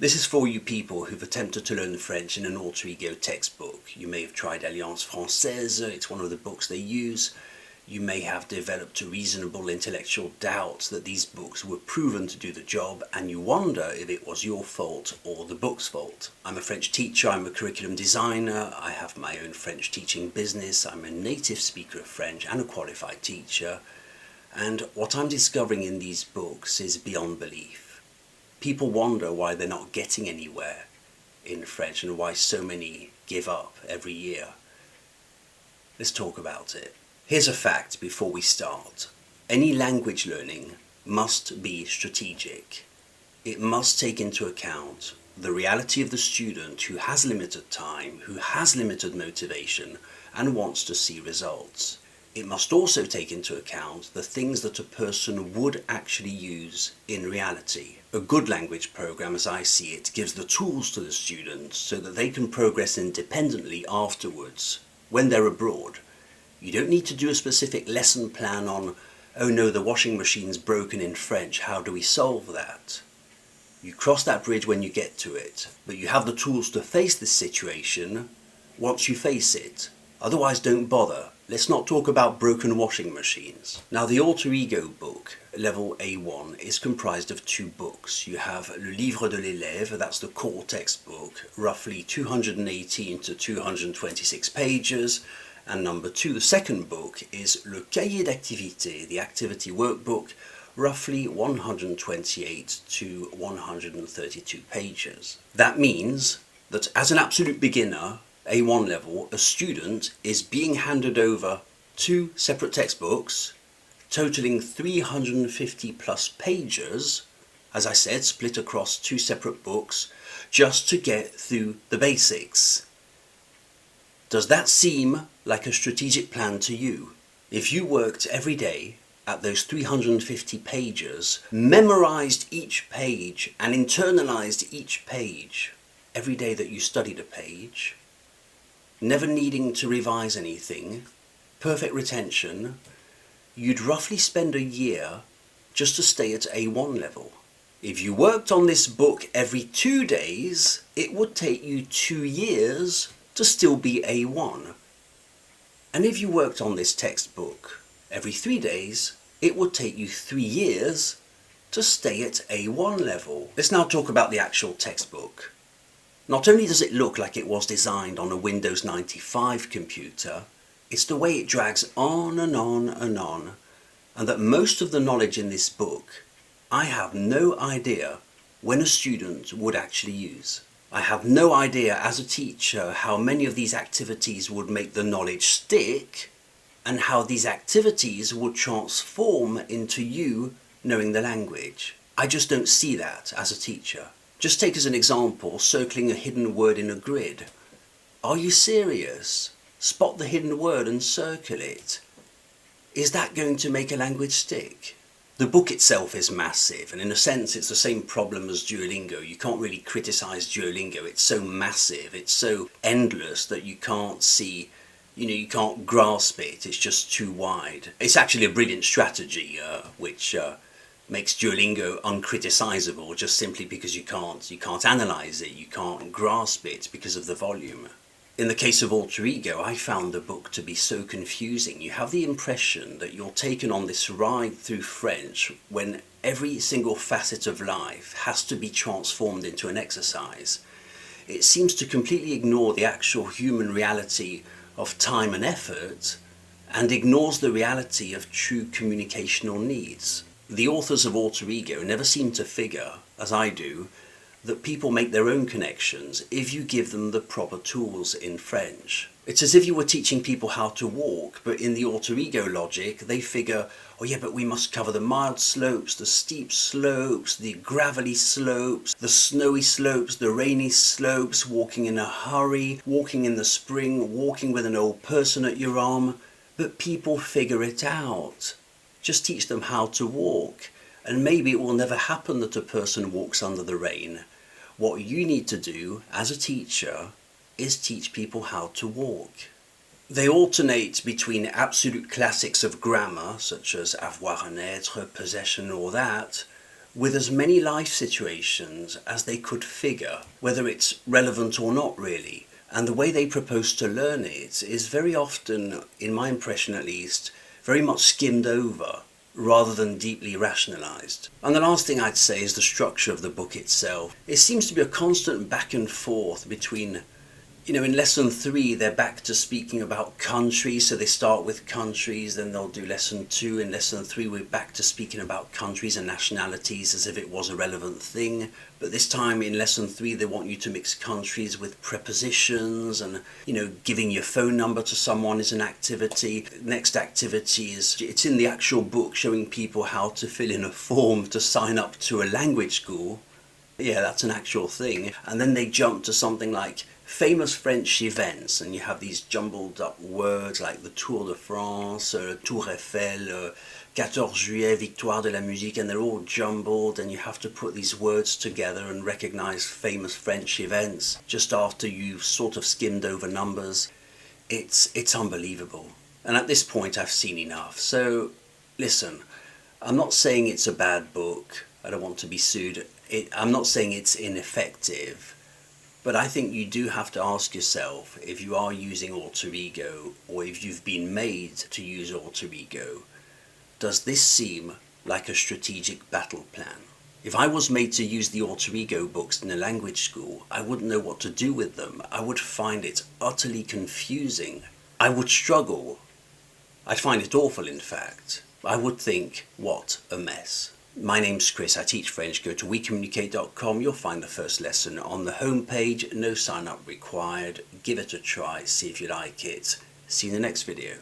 This is for you people who've attempted to learn French in an alter ego textbook. You may have tried Alliance Francaise, it's one of the books they use. You may have developed a reasonable intellectual doubt that these books were proven to do the job, and you wonder if it was your fault or the book's fault. I'm a French teacher, I'm a curriculum designer, I have my own French teaching business, I'm a native speaker of French and a qualified teacher, and what I'm discovering in these books is beyond belief. People wonder why they're not getting anywhere in French and why so many give up every year. Let's talk about it. Here's a fact before we start. Any language learning must be strategic. It must take into account the reality of the student who has limited time, who has limited motivation, and wants to see results. It must also take into account the things that a person would actually use in reality. A good language program, as I see it, gives the tools to the students so that they can progress independently afterwards, when they're abroad. You don't need to do a specific lesson plan on, oh no, the washing machine's broken in French, how do we solve that? You cross that bridge when you get to it, but you have the tools to face this situation once you face it. Otherwise, don't bother. Let's not talk about broken washing machines. Now, the Alter Ego book, level A1, is comprised of two books. You have Le Livre de l'Élève, that's the core textbook, roughly 218 to 226 pages. And number two, the second book, is Le Cahier d'Activité, the activity workbook, roughly 128 to 132 pages. That means that as an absolute beginner, A1 level, a student is being handed over two separate textbooks totaling 350 plus pages, as I said, split across two separate books, just to get through the basics. Does that seem like a strategic plan to you? If you worked every day at those 350 pages, memorized each page and internalized each page every day that you studied a page, never needing to revise anything, perfect retention, you'd roughly spend a year just to stay at A1 level. If you worked on this book every 2 days, it would take you 2 years to still be A1. And if you worked on this textbook every 3 days, it would take you 3 years to stay at A1 level. Let's now talk about the actual textbook. Not only does it look like it was designed on a Windows 95 computer, it's the way it drags on and on and on, and that most of the knowledge in this book, I have no idea when a student would actually use. I have no idea as a teacher how many of these activities would make the knowledge stick, and how these activities would transform into you knowing the language. I just don't see that as a teacher. Just take as an example, circling a hidden word in a grid. Are you serious? Spot the hidden word and circle it. Is that going to make a language stick? The book itself is massive, and in a sense it's the same problem as Duolingo. You can't really criticize Duolingo. It's so massive, it's so endless that you can't see, you can't grasp it. It's just too wide. It's actually a brilliant strategy, which makes Duolingo uncriticizable just simply because you can't analyze it, you can't grasp it because of the volume. In the case of Alter Ego, I found the book to be so confusing. You have the impression that you're taken on this ride through French when every single facet of life has to be transformed into an exercise. It seems to completely ignore the actual human reality of time and effort, and ignores the reality of true communicational needs. The authors of Alter Ego never seem to figure, as I do, that people make their own connections if you give them the proper tools in French. It's as if you were teaching people how to walk, but in the Alter Ego logic, they figure, oh yeah, but we must cover the mild slopes, the steep slopes, the gravelly slopes, the snowy slopes, the rainy slopes, walking in a hurry, walking in the spring, walking with an old person at your arm. But people figure it out. Just teach them how to walk, and maybe it will never happen that a person walks under the rain. What you need to do as a teacher is teach people how to walk. They alternate between absolute classics of grammar, such as avoir un être, possession, all that, with as many life situations as they could figure, whether it's relevant or not really. And the way they propose to learn it is very often, in my impression at least, very much skimmed over rather than deeply rationalized. And the last thing I'd say is the structure of the book itself. It seems to be a constant back and forth between, in lesson 3 they're back to speaking about countries, so they start with countries, then they'll do lesson 2. In lesson 3 we're back to speaking about countries and nationalities as if it was a relevant thing, but this time in lesson 3 they want you to mix countries with prepositions, and giving your phone number to someone is an activity. Next activity is, it's in the actual book, showing people how to fill in a form to sign up to a language school. Yeah, that's an actual thing. And then they jump to something like famous French events, and you have these jumbled up words like the Tour de France, Tour Eiffel, 14 Juillet, Victoire de la Musique, and they're all jumbled, and you have to put these words together and recognize famous French events just after you've sort of skimmed over numbers. It's unbelievable. And at this point I've seen enough. So listen, I'm not saying it's a bad book. I don't want to be sued. I'm not saying it's ineffective. But I think you do have to ask yourself, if you are using alter ego, or if you've been made to use alter ego, does this seem like a strategic battle plan? If I was made to use the alter ego books in a language school, I wouldn't know what to do with them. I would find it utterly confusing. I would struggle. I'd find it awful, in fact. I would think, what a mess. My name's Chris, I teach French. Go to OuiCommunicate.com, you'll find the first lesson on the homepage, no sign up required. Give it a try, see if you like it. See you in the next video.